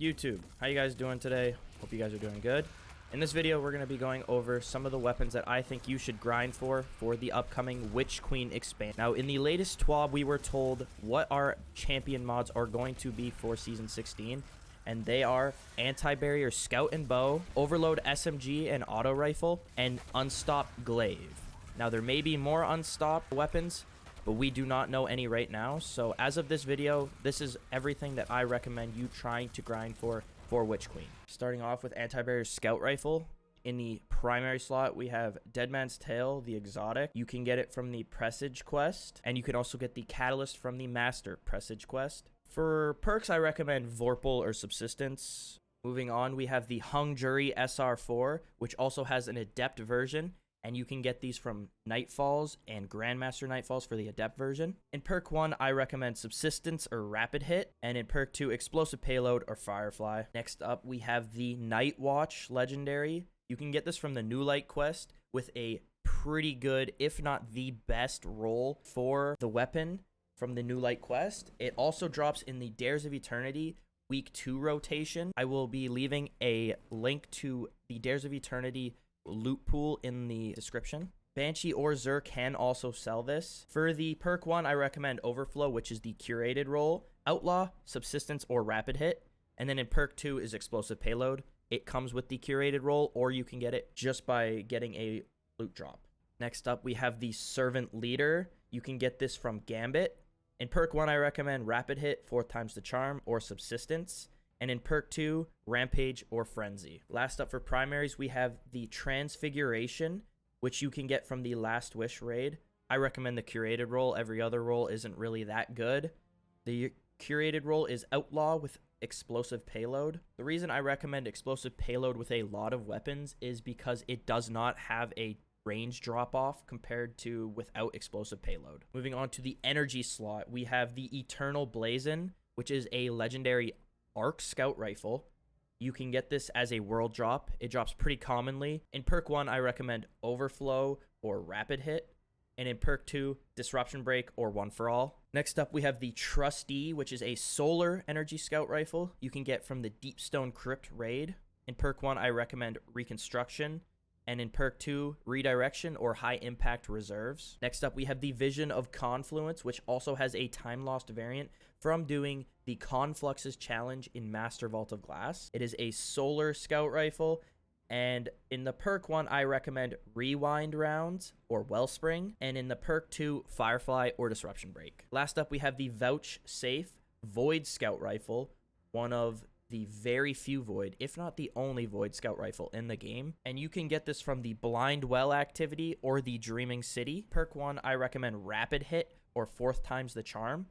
YouTube, how you guys doing today? Hope you guys are doing good. In this video, we're going to be going over some of the weapons that I think you should grind for the upcoming Witch Queen expand. Now, in the latest TWAB, we were told what our champion mods are going to be for Season 16, and they are Anti-Barrier Scout and Bow, Overload SMG and Auto Rifle, and Unstop Glaive. Now, there may be more Unstop weapons, but we do not know any right now. So as of this video, this is everything that I recommend you trying to grind for Witch Queen. Starting off with Anti-Barrier Scout Rifle. In the primary slot, we have Dead Man's Tale, the exotic. You can get it from the Presage quest, and you can also get the Catalyst from the Master Presage quest. For perks, I recommend Vorpal or Subsistence. Moving on, we have the Hung Jury SR4, which also has an Adept version, and you can get these from Nightfalls and Grandmaster Nightfalls for the Adept version. In perk 1, I recommend Subsistence or Rapid Hit, and in perk 2, Explosive Payload or Firefly. Next up, we have the Night Watch Legendary. You can get this from the New Light quest with a pretty good, if not the best, roll for the weapon from the New Light quest. It also drops in the Dares of Eternity Week 2 rotation. I will be leaving a link to the Dares of Eternity loot pool in the description. Banshee or Zur can also sell this. For the perk 1, I recommend Overflow, which is the curated roll, Outlaw, Subsistence, or Rapid Hit. And then in perk 2 is Explosive Payload. It comes with the curated roll, or you can get it just by getting a loot drop. Next up, we have the Servant Leader. You can get this from Gambit. In perk 1, I recommend Rapid Hit, 4 times the Charm, or Subsistence. And in perk 2, Rampage or Frenzy. Last up for primaries, we have the Transfiguration, which you can get from the Last Wish raid. I recommend the curated roll. Every other roll isn't really that good. The curated roll is Outlaw with Explosive Payload. The reason I recommend Explosive Payload with a lot of weapons is because it does not have a range drop-off compared to without Explosive Payload. Moving on to the energy slot, we have the Eternal Blazon, which is a legendary Arc Scout Rifle. You can get this as a world drop. It drops pretty commonly. In perk 1, I recommend Overflow or Rapid Hit. And in perk 2, Disruption Break or One for All. Next up, we have the Trustee, which is a solar energy scout rifle you can get from the Deepstone Crypt raid. In perk 1, I recommend Reconstruction. And in perk 2, Redirection or High Impact Reserves. Next up, we have the Vision of Confluence, which also has a time lost variant from doing the Confluxes challenge in Master Vault of Glass. It is a solar scout rifle, and in the perk 1, I recommend Rewind Rounds or Wellspring, and in the perk 2, Firefly or Disruption Break. Last up, we have the Vouch Safe Void Scout Rifle, one of the very few Void, if not the only Void Scout Rifle in the game. And you can get this from the Blind Well activity or the Dreaming City. Perk 1, I recommend Rapid Hit or 4th times the Charm.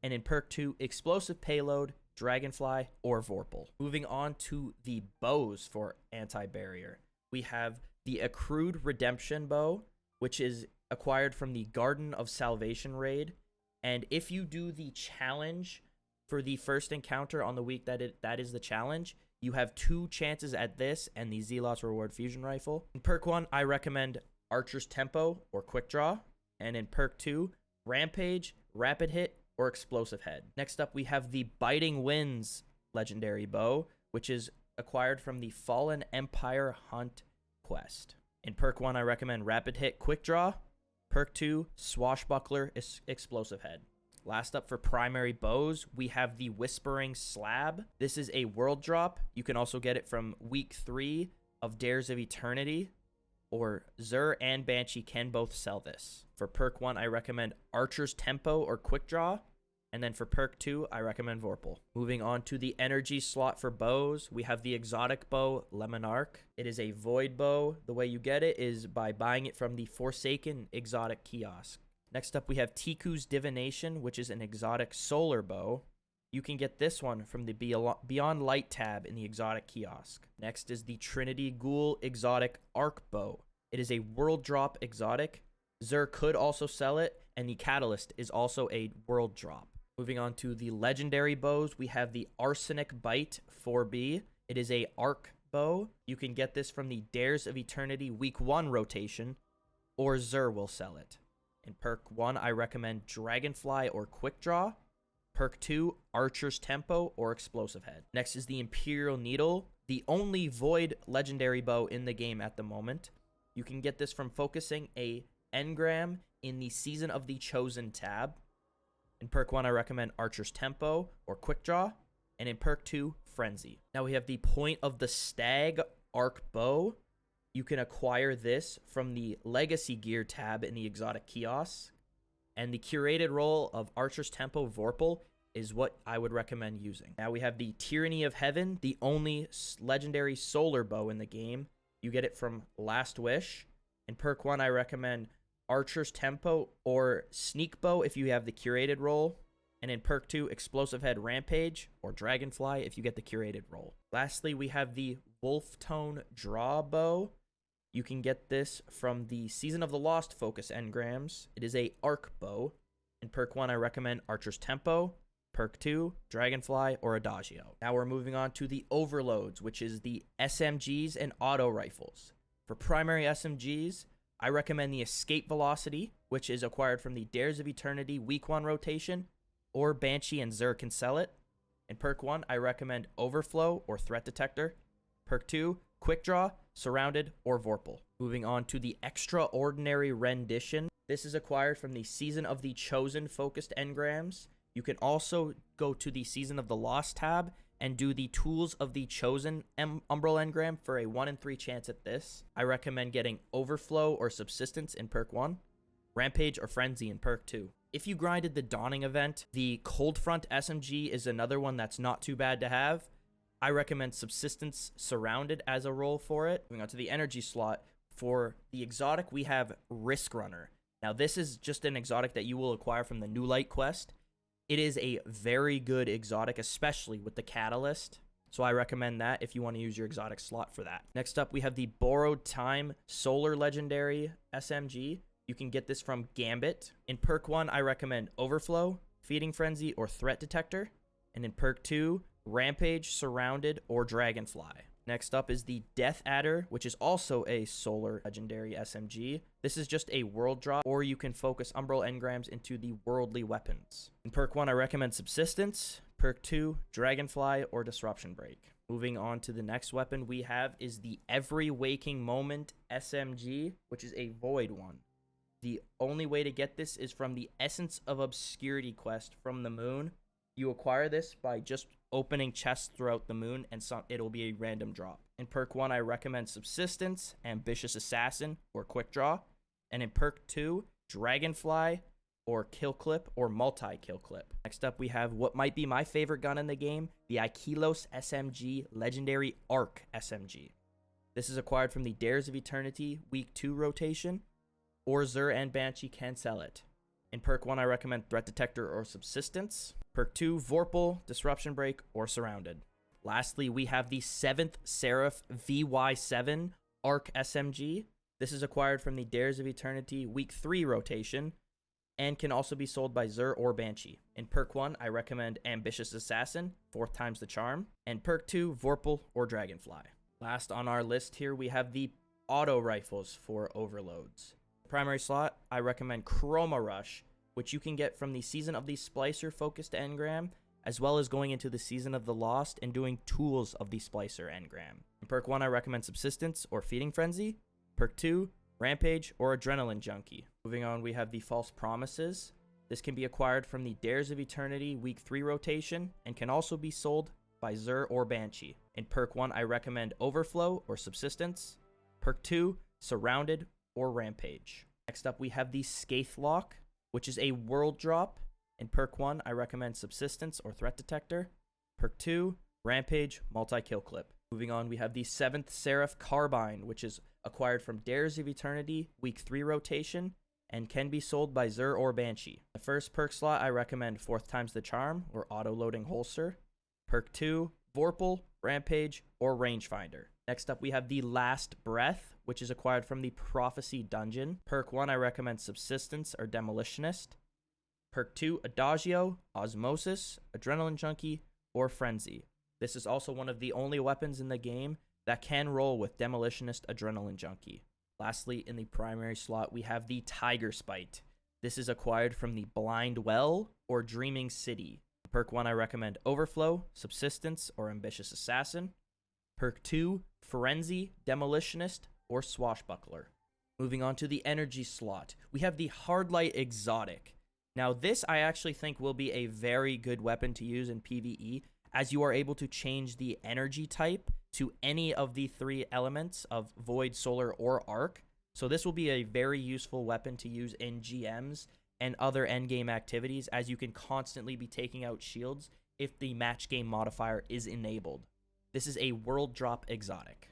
And in perk 2, Explosive Payload, Dragonfly, or Vorpal. Moving on to the bows for Anti-Barrier. We have the Accrued Redemption Bow, which is acquired from the Garden of Salvation raid. And if you do the challenge for the first encounter on the week that is the challenge, you have 2 chances at this and the Zealot's Reward Fusion Rifle. In perk 1, I recommend Archer's Tempo or Quick Draw. And in perk 2, Rampage, Rapid Hit, or Explosive Head. Next up, we have the Biting Winds legendary bow, which is acquired from the Fallen Empire Hunt quest. In perk 1, I recommend Rapid Hit, Quick Draw. Perk 2, Swashbuckler, Explosive Head. Last up for primary bows, we have the Whispering Slab. This is a world drop. You can also get it from week 3 of Dares of Eternity, or Zur and Banshee can both sell this. For perk 1, I recommend Archer's Tempo or Quick Draw. And then for perk 2, I recommend Vorpal. Moving on to the energy slot for bows, we have the exotic bow, MONARQUE. It is a void bow. The way you get it is by buying it from the Forsaken exotic kiosk. Next up, we have Tiku's Divination, which is an exotic solar bow. You can get this one from the Beyond Light tab in the exotic kiosk. Next is the Trinity Ghoul exotic arc bow. It is a world drop exotic. Zur could also sell it, and the Catalyst is also a world drop. Moving on to the legendary bows, we have the Arsenic Bite 4B. It is a arc bow. You can get this from the Dares of Eternity week 1 rotation, or Zur will sell it. In perk 1, I recommend Dragonfly or Quick Draw. Perk 2, Archer's Tempo or Explosive Head. Next is the Imperial Needle, the only void legendary bow in the game at the moment. You can get this from focusing a engram in the Season of the Chosen tab. In perk 1, I recommend Archer's Tempo or Quick Draw. And in perk 2, Frenzy. Now we have the Point of the Stag Arc Bow. You can acquire this from the Legacy Gear tab in the Exotic Kiosk. And the curated role of Archer's Tempo Vorpal is what I would recommend using. Now we have the Tyranny of Heaven, the only legendary solar bow in the game. You get it from Last Wish. In perk 1, I recommend Archer's Tempo or Sneak Bow if you have the curated role. And in perk 2, Explosive Head Rampage or Dragonfly if you get the curated role. Lastly, we have the Wolftone Draw Bow. You can get this from the Season of the Lost focus engrams. It is a arc bow. In perk 1, I recommend Archer's Tempo. Perk 2, Dragonfly or Adagio. Now we're moving on to the overloads, which is the SMGs and auto rifles. For primary SMGs, I recommend the Escape Velocity, which is acquired from the Dares of Eternity Week 1 rotation, or Banshee and Xur can sell it. In perk 1, I recommend Overflow or Threat Detector. Perk 2, Quick Draw, Surrounded, or Vorpal. Moving on to the Extraordinary Rendition. This is acquired from the Season of the Chosen focused engrams. You can also go to the Season of the Lost tab and do the Tools of the Chosen Umbral engram for a 1 in 3 chance at this. I recommend getting Overflow or Subsistence in perk 1, Rampage or Frenzy in perk 2. If you grinded the Dawning event, the Cold Front SMG is another one that's not too bad to have. I recommend Subsistence Surrounded as a role for it. Moving on to the energy slot. For the exotic, we have Riskrunner. Now, this is just an exotic that you will acquire from the New Light quest. It is a very good exotic, especially with the Catalyst. So I recommend that if you want to use your exotic slot for that. Next up, we have the Borrowed Time Solar Legendary SMG. You can get this from Gambit. In perk 1, I recommend Overflow, Feeding Frenzy, or Threat Detector. And in perk 2, Rampage, Surrounded, or Dragonfly. Next up is the Death Adder, which is also a solar legendary SMG. This is just a world drop, or you can focus Umbral engrams into the worldly weapons. In perk 1, I recommend Subsistence. Perk 2, Dragonfly, or Disruption Break. Moving on to the next weapon we have is the Every Waking Moment SMG, which is a void one. The only way to get this is from the Essence of Obscurity quest from the moon. You acquire this by just opening chests throughout the moon, and it'll be a random drop. In perk 1, I recommend Subsistence, Ambitious Assassin, or Quick Draw. And in perk 2, Dragonfly, or Kill Clip, or Multi-Kill Clip. Next up, we have what might be my favorite gun in the game, the Ikilos SMG Legendary Arc SMG. This is acquired from the Dares of Eternity Week 2 rotation, or Xur and Banshee can sell it. In perk 1, I recommend Threat Detector or Subsistence. Perk 2, Vorpal, Disruption Break, or Surrounded. Lastly, we have the 7th SERAPH VY7 Arc SMG. This is acquired from the Dares of Eternity Week 3 rotation and can also be sold by Xur or Banshee. In perk 1, I recommend Ambitious Assassin, 4th times the charm, and perk 2, Vorpal or Dragonfly. Last on our list here, we have the auto rifles for overloads. Primary slot, I recommend Chroma Rush, which you can get from the Season of the Splicer focused engram, as well as going into the Season of the Lost and doing Tools of the Splicer engram. In perk 1, I recommend Subsistence or Feeding Frenzy. Perk 2, Rampage or Adrenaline Junkie. Moving on, we have the False Promises. This can be acquired from the Dares of Eternity Week 3 rotation and can also be sold by Xur or Banshee. In perk 1, I recommend Overflow or Subsistence. Perk 2, Surrounded or Rampage. Next up, we have the SCATHELOCKE, which is a world drop. In perk 1, I recommend Subsistence or Threat Detector. Perk 2, Rampage, Multi-Kill Clip. Moving on, we have the 7th SERAPH Carbine, which is acquired from Dares of Eternity Week 3 rotation and can be sold by Xur or Banshee. The first perk slot, I recommend 4th times the charm or auto-loading holster. Perk 2, Vorpal, Rampage, or Rangefinder. Next up, we have the Last Breath, which is acquired from the Prophecy Dungeon. Perk 1, I recommend Subsistence or Demolitionist. Perk 2, Adagio, Osmosis, Adrenaline Junkie, or Frenzy. This is also one of the only weapons in the game that can roll with Demolitionist, Adrenaline Junkie. Lastly, in the primary slot, we have the TIGERSPITE. This is acquired from the Blind Well or Dreaming City. perk 1, I recommend Overflow, Subsistence, or Ambitious Assassin. Perk 2, Frenzy, Demolitionist, or Swashbuckler. Moving on to the energy slot, we have the Hardlight Exotic. Now this I actually think will be a very good weapon to use in PvE, as you are able to change the energy type to any of the 3 elements of Void, Solar, or Arc. So this will be a very useful weapon to use in GMs and other endgame activities, as you can constantly be taking out shields if the match game modifier is enabled. This is a world drop exotic.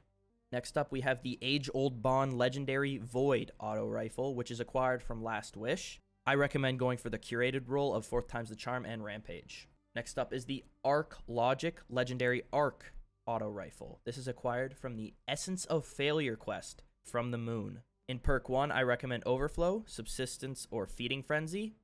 Next up, we have the age-old bond legendary Void auto rifle, which is acquired from Last Wish. I recommend going for the curated role of 4th times the charm and rampage. Next up is the Arc Logic legendary Arc auto rifle. This is acquired from the Essence of Failure quest from the moon. In perk 1, I recommend Overflow, Subsistence, or Feeding Frenzy.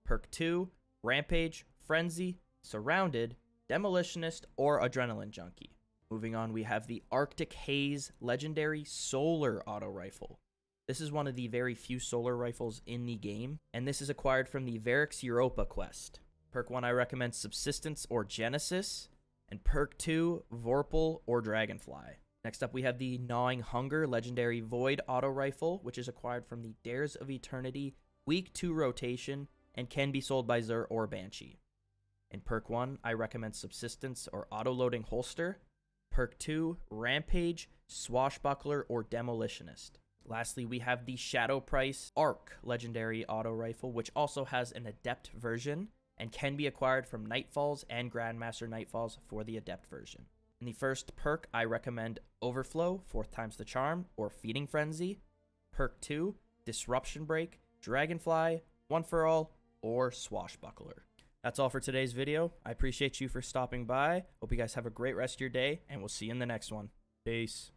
Perk 2, Rampage, Frenzy, Surrounded, Demolitionist, or Adrenaline Junkie. Moving on, we have the Arctic Haze legendary Solar auto rifle. This is one of the very few solar rifles in the game, and this is acquired from the Varix Europa quest. Perk 1, I recommend Subsistence or Genesis, and perk 2, Vorpal or Dragonfly. Next up, we have the Gnawing Hunger legendary Void auto rifle, which is acquired from the Dares of Eternity Week 2 rotation and can be sold by Xur or Banshee. In perk 1, I recommend Subsistence or auto-loading holster. Perk 2, Rampage, Swashbuckler, or Demolitionist. Lastly, we have the Shadow Price Arc legendary auto rifle, which also has an Adept version and can be acquired from Nightfalls and Grandmaster Nightfalls for the Adept version. In the first perk, I recommend Overflow, 4th times the charm, or Feeding Frenzy. Perk 2, Disruption Break, Dragonfly, One for All, or Swashbuckler. That's all for today's video. I appreciate you for stopping by. Hope you guys have a great rest of your day, and we'll see you in the next one. Peace.